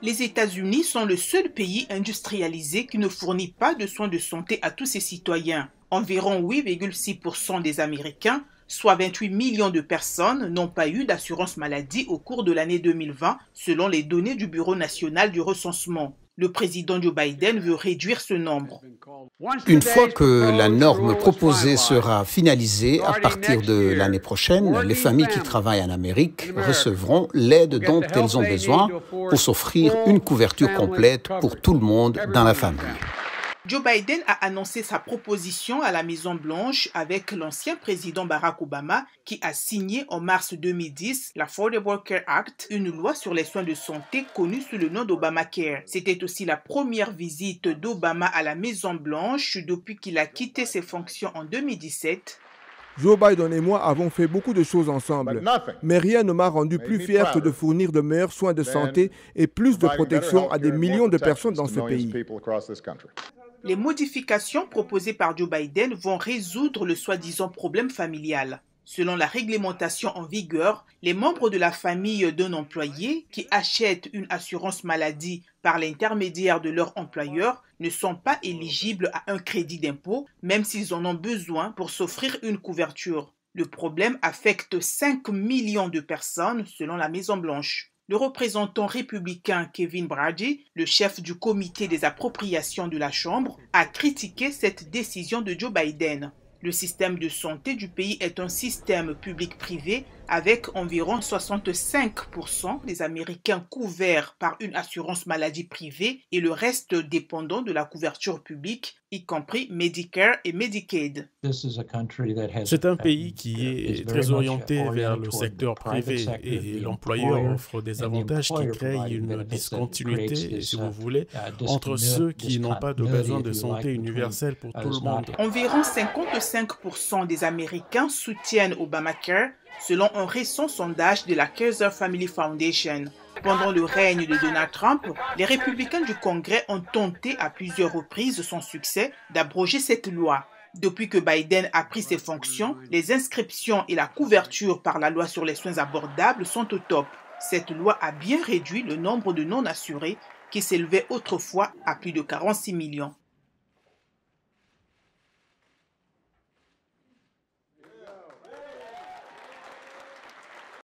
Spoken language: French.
Les États-Unis sont le seul pays industrialisé qui ne fournit pas de soins de santé à tous ses citoyens. Environ 8,6% des Américains, soit 28 millions de personnes, n'ont pas eu d'assurance maladie au cours de l'année 2020, selon les données du Bureau national du recensement. Le président Joe Biden veut réduire ce nombre. Une fois que la norme proposée sera finalisée, à partir de l'année prochaine, les familles qui travaillent en Amérique recevront l'aide dont elles ont besoin pour s'offrir une couverture complète pour tout le monde dans la famille. Joe Biden a annoncé sa proposition à la Maison-Blanche avec l'ancien président Barack Obama qui a signé en mars 2010 l'Affordable Care Act, une loi sur les soins de santé connue sous le nom d'Obamacare. C'était aussi la première visite d'Obama à la Maison-Blanche depuis qu'il a quitté ses fonctions en 2017. Joe Biden et moi avons fait beaucoup de choses ensemble, mais rien ne m'a rendu plus fier que de fournir de meilleurs soins de santé et plus de protection à des millions de personnes dans ce pays. Les modifications proposées par Joe Biden vont résoudre le soi-disant problème familial. Selon la réglementation en vigueur, les membres de la famille d'un employé qui achètent une assurance maladie par l'intermédiaire de leur employeur ne sont pas éligibles à un crédit d'impôt, même s'ils en ont besoin pour s'offrir une couverture. Le problème affecte 5 millions de personnes selon la Maison-Blanche. Le représentant républicain Kevin Brady, le chef du comité des appropriations de la Chambre, a critiqué cette décision de Joe Biden. Le système de santé du pays est un système public-privé avec environ 65% des Américains couverts par une assurance maladie privée et le reste dépendant de la couverture publique, y compris Medicare et Medicaid. C'est un pays qui est très orienté vers le secteur privé et l'employeur offre des avantages qui créent une discontinuité, si vous voulez, entre ceux qui n'ont pas de besoin de santé universelle pour tout le monde. Environ 55% des Américains soutiennent Obamacare, selon un récent sondage de la Kaiser Family Foundation. Pendant le règne de Donald Trump, les républicains du Congrès ont tenté à plusieurs reprises sans succès d'abroger cette loi. Depuis que Biden a pris ses fonctions, les inscriptions et la couverture par la loi sur les soins abordables sont au top. Cette loi a bien réduit le nombre de non-assurés qui s'élevait autrefois à plus de 46 millions.